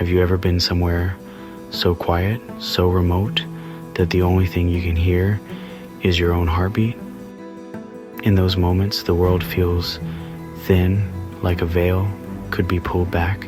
Have you ever been somewhere so quiet, so remote, that the only thing you can hear is your own heartbeat? In those moments, the world feels thin, like a veil could be pulled back,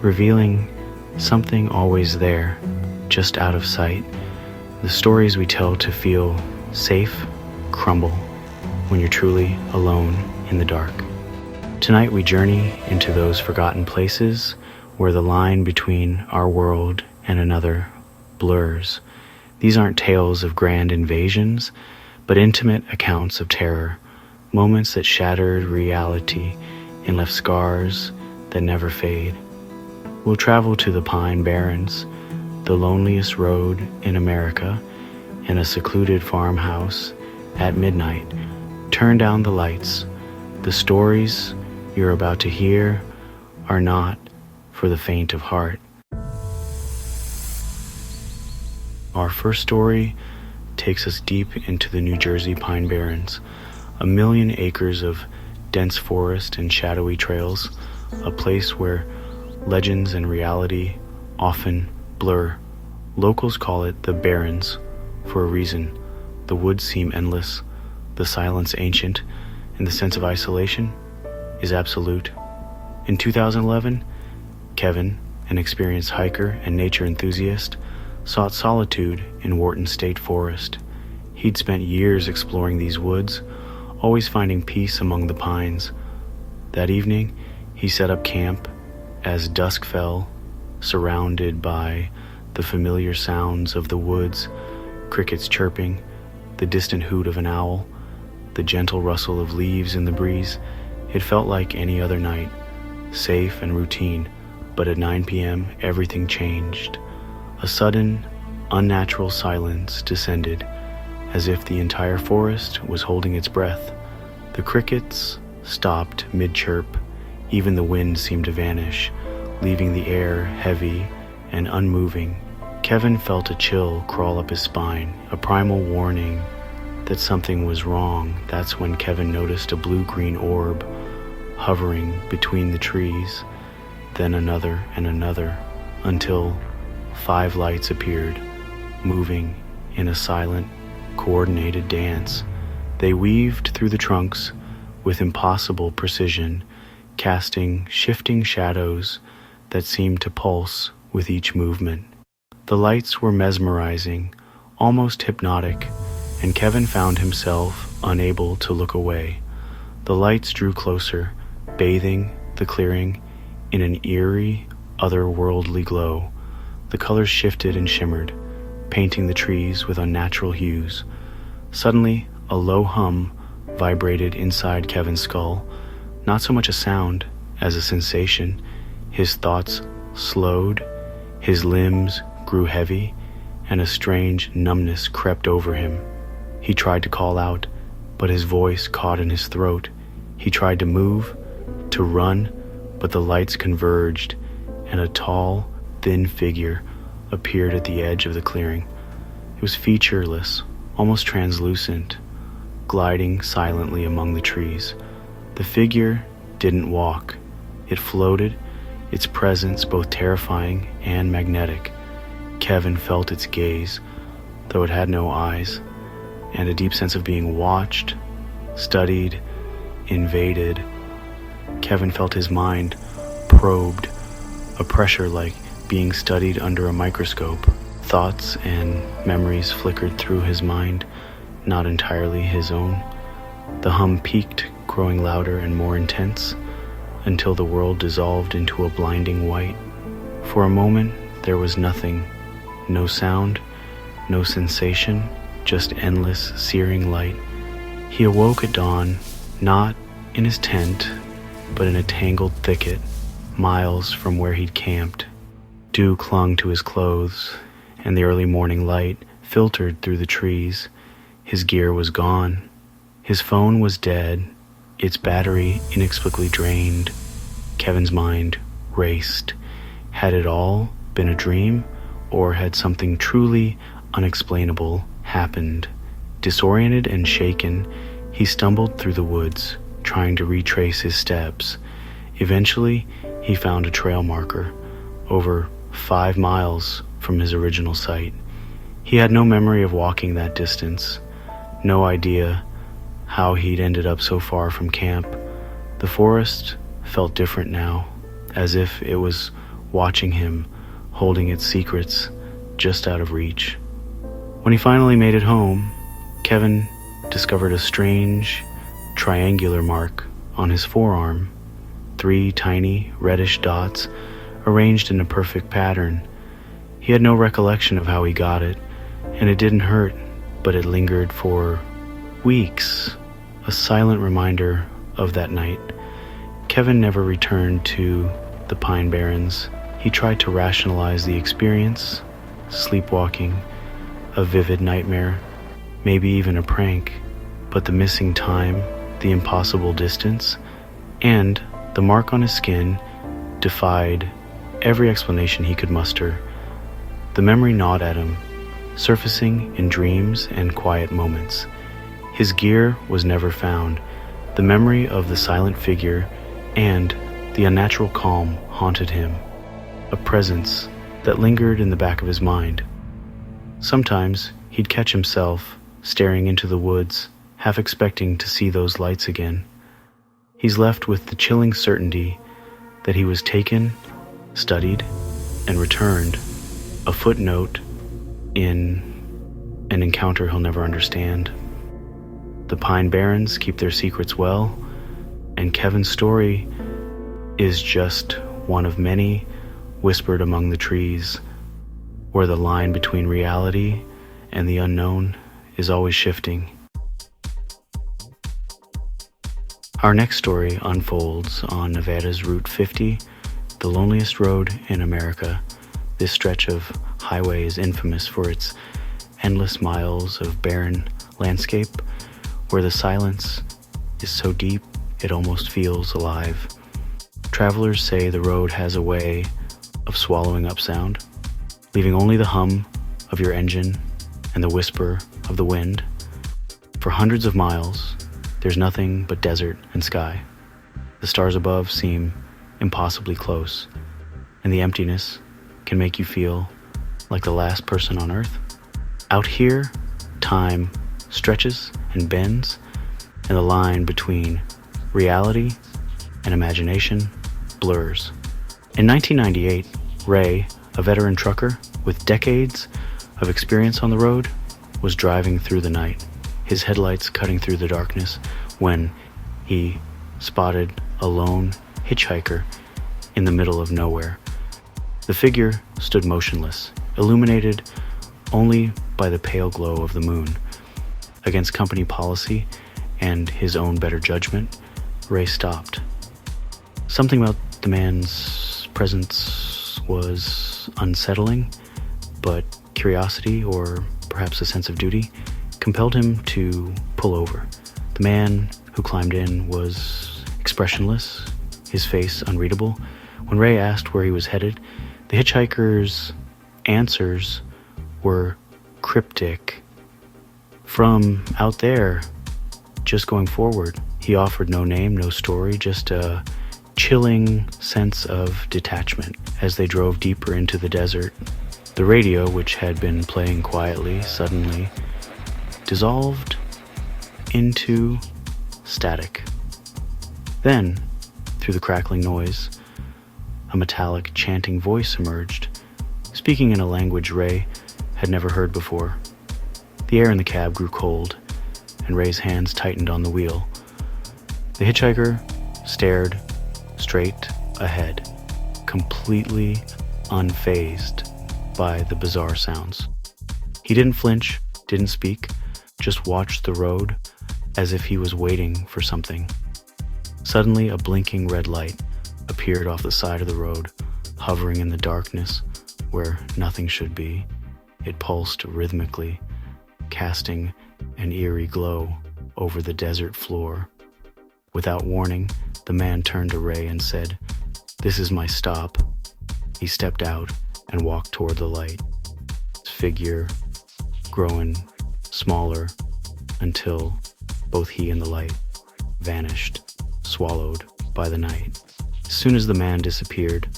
revealing something always there, just out of sight. The stories we tell to feel safe crumble when you're truly alone in the dark. Tonight we journey into those forgotten places where the line between our world and another blurs. These aren't tales of grand invasions, but intimate accounts of terror, moments that shattered reality and left scars that never fade. We'll travel to the Pine Barrens, the loneliest road in America, and a secluded farmhouse at midnight. Turn down the lights. The stories you're about to hear are not for the faint of heart. Our first story takes us deep into the New Jersey Pine Barrens, 1 million acres of dense forest and shadowy trails, a place where legends and reality often blur. Locals call it the Barrens for a reason. The woods seem endless, the silence ancient, and the sense of isolation is absolute. In 2011, Kevin, an experienced hiker and nature enthusiast, sought solitude in Wharton State Forest. He'd spent years exploring these woods, always finding peace among the pines. That evening, he set up camp as dusk fell, surrounded by the familiar sounds of the woods, crickets chirping, the distant hoot of an owl, the gentle rustle of leaves in the breeze. It felt like any other night, safe and routine, but at 9 p.m. everything changed. A sudden, unnatural silence descended, as if the entire forest was holding its breath. The crickets stopped mid-chirp. Even the wind seemed to vanish, leaving the air heavy and unmoving. Kevin felt a chill crawl up his spine, a primal warning that something was wrong. That's when Kevin noticed a blue-green orb hovering between the trees, then another and another, until 5 lights appeared, moving in a silent, coordinated dance. They weaved through the trunks with impossible precision, casting shifting shadows that seemed to pulse with each movement. The lights were mesmerizing, almost hypnotic, and Kevin found himself unable to look away. The lights drew closer, bathing the clearing in an eerie, otherworldly glow. The colors shifted and shimmered, painting the trees with unnatural hues. Suddenly, a low hum vibrated inside Kevin's skull, not so much a sound as a sensation. His thoughts slowed, his limbs grew heavy, and a strange numbness crept over him. He tried to call out, but his voice caught in his throat. He tried to move, to run, but the lights converged, and a tall, thin figure appeared at the edge of the clearing. It was featureless, almost translucent, gliding silently among the trees. The figure didn't walk. It floated, its presence both terrifying and magnetic. Kevin felt its gaze, though it had no eyes, and a deep sense of being watched, studied, invaded. Kevin felt his mind probed, a pressure like being studied under a microscope. Thoughts and memories flickered through his mind, not entirely his own. The hum peaked, growing louder and more intense, until the world dissolved into a blinding white. For a moment, there was nothing, no sound, no sensation, just endless, searing light. He awoke at dawn, not in his tent, but in a tangled thicket, miles from where he'd camped. Dew clung to his clothes, and the early morning light filtered through the trees. His gear was gone. His phone was dead, its battery inexplicably drained. Kevin's mind raced. Had it all been a dream, or had something truly unexplainable happened? Disoriented and shaken, he stumbled through the woods, trying to retrace his steps. Eventually, he found a trail marker. Over 5 miles from his original site. He had no memory of walking that distance, no idea how he'd ended up so far from camp. The forest felt different now, as if it was watching him, holding its secrets just out of reach. When he finally made it home, Kevin discovered a strange, triangular mark on his forearm, 3 tiny, reddish dots arranged in a perfect pattern. He had no recollection of how he got it, and it didn't hurt, but it lingered for weeks, a silent reminder of that night. Kevin never returned to the Pine Barrens. He tried to rationalize the experience, sleepwalking, a vivid nightmare, maybe even a prank, but the missing time, the impossible distance, and the mark on his skin defied every explanation he could muster. The memory gnawed at him, surfacing in dreams and quiet moments. His gear was never found. The memory of the silent figure and the unnatural calm haunted him, a presence that lingered in the back of his mind. Sometimes he'd catch himself staring into the woods, half expecting to see those lights again. He's left with the chilling certainty that he was taken, studied, and returned, a footnote in an encounter he'll never understand. The Pine Barrens keep their secrets well, and Kevin's story is just one of many whispered among the trees, where the line between reality and the unknown is always shifting. Our next story unfolds on Nevada's Route 50, the loneliest road in America. This stretch of highway is infamous for its endless miles of barren landscape, where the silence is so deep it almost feels alive. Travelers say the road has a way of swallowing up sound, leaving only the hum of your engine and the whisper of the wind. For hundreds of miles, there's nothing but desert and sky. The stars above seem impossibly close, and the emptiness can make you feel like the last person on Earth. Out here, time stretches and bends, and the line between reality and imagination blurs. In 1998, Ray, a veteran trucker with decades of experience on the road, was driving through the night, his headlights cutting through the darkness, when he spotted a lone hitchhiker in the middle of nowhere. The figure stood motionless, illuminated only by the pale glow of the moon. Against company policy and his own better judgment, Ray stopped. Something about the man's presence was unsettling, but curiosity, or perhaps a sense of duty, compelled him to pull over. The man who climbed in was expressionless, his face unreadable. When Ray asked where he was headed, the hitchhiker's answers were cryptic. From out there, just going forward. He offered no name, no story, just a chilling sense of detachment as they drove deeper into the desert. The radio, which had been playing quietly, suddenly dissolved into static. Then, through the crackling noise, a metallic chanting voice emerged, speaking in a language Ray had never heard before. The air in the cab grew cold, and Ray's hands tightened on the wheel. The hitchhiker stared straight ahead, completely unfazed by the bizarre sounds. He didn't flinch, didn't speak, just watched the road as if he was waiting for something. Suddenly, a blinking red light appeared off the side of the road, hovering in the darkness where nothing should be. It pulsed rhythmically, casting an eerie glow over the desert floor. Without warning, the man turned to Ray and said, "This is my stop." He stepped out and walked toward the light, his figure growing smaller until both he and the light vanished, swallowed by the night. As soon as the man disappeared,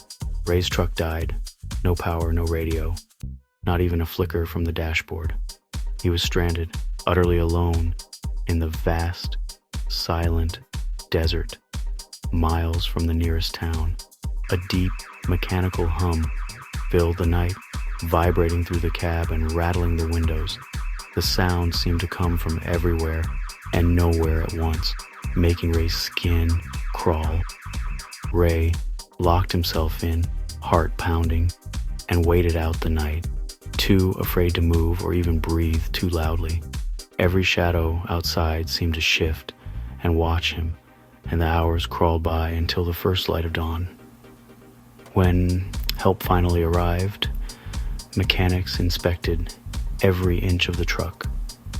Ray's truck died, No power, no radio, not even a flicker from the dashboard. He was stranded, utterly alone, in the vast, silent desert, miles from the nearest town. A deep, mechanical hum filled the night, vibrating through the cab and rattling the windows. The sound seemed to come from everywhere and nowhere at once, making Ray's skin crawl. Ray locked himself in, heart pounding, and waited out the night, too afraid to move or even breathe too loudly. Every shadow outside seemed to shift and watch him, and the hours crawled by until the first light of dawn. When help finally arrived, mechanics inspected every inch of the truck,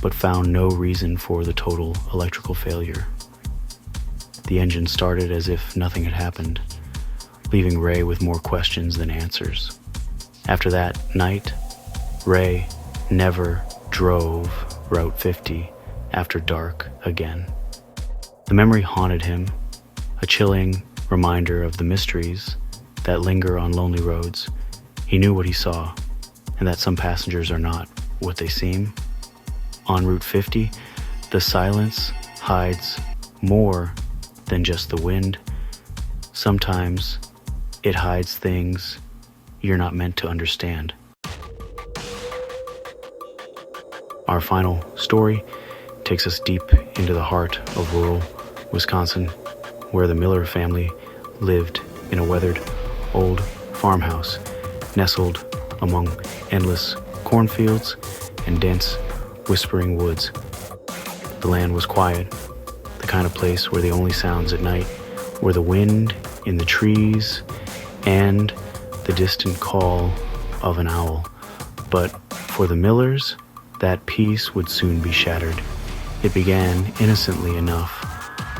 but found no reason for the total electrical failure. The engine started as if nothing had happened, leaving Ray with more questions than answers. After that night, Ray never drove Route 50 after dark again. The memory haunted him, a chilling reminder of the mysteries that linger on lonely roads. He knew what he saw, and that some passengers are not what they seem. On Route 50, the silence hides more than just the wind. Sometimes it hides things you're not meant to understand. Our final story takes us deep into the heart of rural Wisconsin, where the Miller family lived in a weathered old farmhouse nestled among endless cornfields and dense, whispering woods. The land was quiet, the kind of place where the only sounds at night were the wind in the trees and the distant call of an owl. But for the Millers, that peace would soon be shattered. It began innocently enough,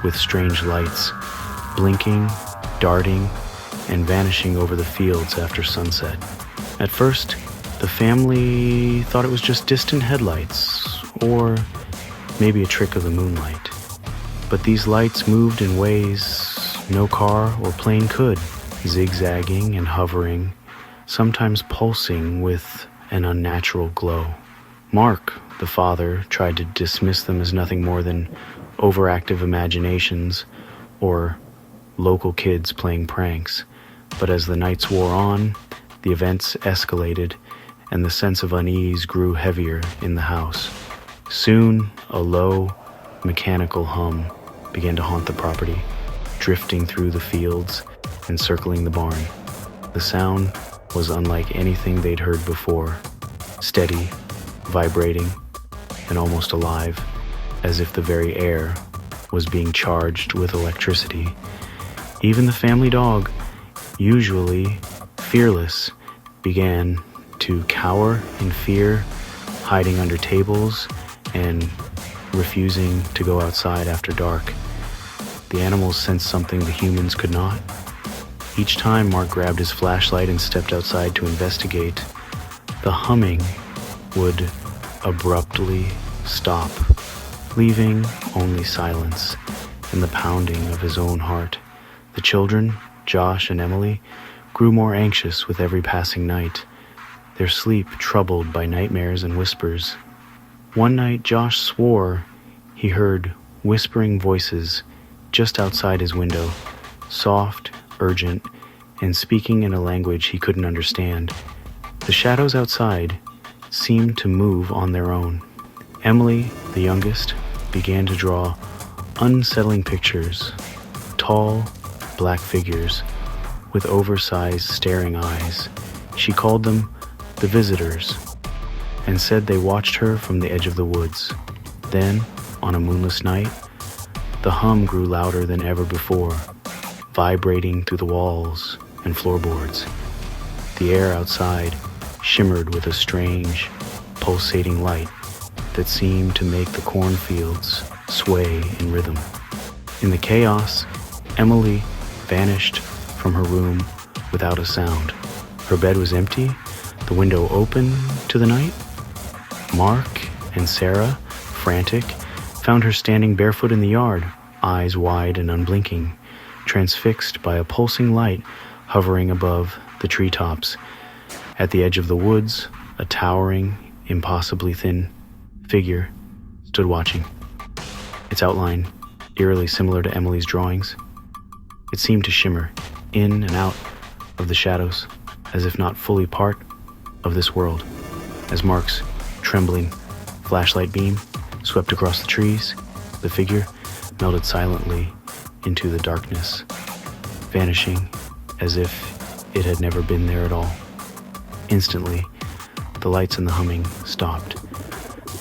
with strange lights, blinking, darting, and vanishing over the fields after sunset. At first, the family thought it was just distant headlights, or maybe a trick of the moonlight. But these lights moved in ways no car or plane could, zigzagging and hovering, sometimes pulsing with an unnatural glow. Mark, the father, tried to dismiss them as nothing more than overactive imaginations or local kids playing pranks. But as the nights wore on, the events escalated and the sense of unease grew heavier in the house. Soon, a low, mechanical hum began to haunt the property, drifting through the fields and circling the barn. The sound was unlike anything they'd heard before, steady, vibrating, and almost alive, as if the very air was being charged with electricity. Even the family dog, usually fearless, began to cower in fear, hiding under tables and refusing to go outside after dark. The animals sensed something the humans could not. Each time Mark grabbed his flashlight and stepped outside to investigate, the humming would abruptly stop, leaving only silence and the pounding of his own heart. The children, Josh and Emily, grew more anxious with every passing night, their sleep troubled by nightmares and whispers. One night Josh swore he heard whispering voices just outside his window, soft, urgent, and speaking in a language he couldn't understand. The shadows outside seemed to move on their own. Emily, the youngest, began to draw unsettling pictures, tall, black figures with oversized staring eyes. She called them the visitors and said they watched her from the edge of the woods. Then, on a moonless night, the hum grew louder than ever before, vibrating through the walls and floorboards. The air outside shimmered with a strange, pulsating light that seemed to make the cornfields sway in rhythm. In the chaos, Emily vanished from her room without a sound. Her bed was empty, the window open to the night. Mark and Sarah, frantic, found her standing barefoot in the yard, eyes wide and unblinking, transfixed by a pulsing light hovering above the treetops. At the edge of the woods, a towering, impossibly thin figure stood watching, its outline eerily similar to Emily's drawings. It seemed to shimmer in and out of the shadows, as if not fully part of this world. As Mark's trembling flashlight beam swept across the trees, the figure melted silently into the darkness, vanishing as if it had never been there at all. Instantly, the lights and the humming stopped.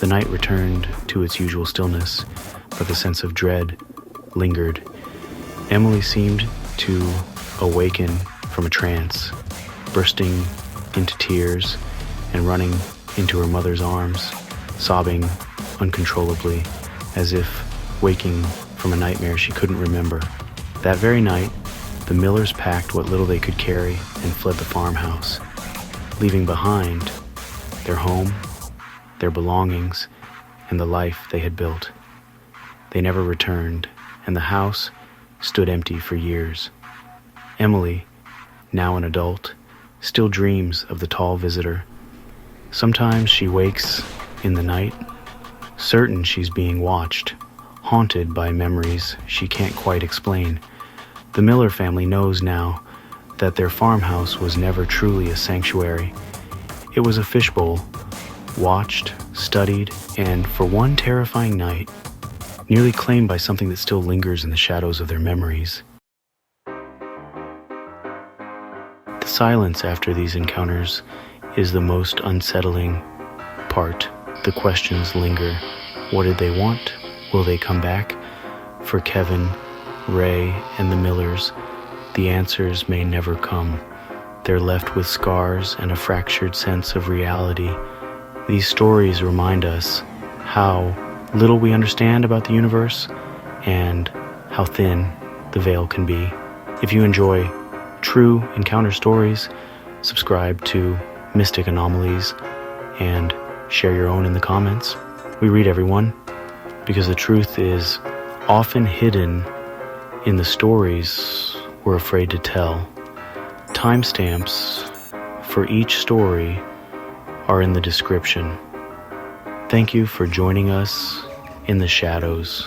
The night returned to its usual stillness, but the sense of dread lingered. Emily seemed to awaken from a trance, bursting into tears and running into her mother's arms, sobbing uncontrollably, as if waking from a nightmare she couldn't remember. That very night, the Millers packed what little they could carry and fled the farmhouse, leaving behind their home, their belongings, and the life they had built. They never returned, and the house stood empty for years. Emily, now an adult, still dreams of the tall visitor. Sometimes she wakes in the night, certain she's being watched, haunted by memories she can't quite explain. The Miller family knows now that their farmhouse was never truly a sanctuary. It was a fishbowl, watched, studied, and for one terrifying night, nearly claimed by something that still lingers in the shadows of their memories. The silence after these encounters is the most unsettling part. The questions linger. What did they want? Will they come back? For Kevin, Ray, and the Millers, the answers may never come. They're left with scars and a fractured sense of reality. These stories remind us how little we understand about the universe and how thin the veil can be. If you enjoy true encounter stories, subscribe to Mystic Anomalies and share your own in the comments. We read everyone because the truth is often hidden in the stories we're afraid to tell. Timestamps for each story are in the description. Thank you for joining us in the shadows.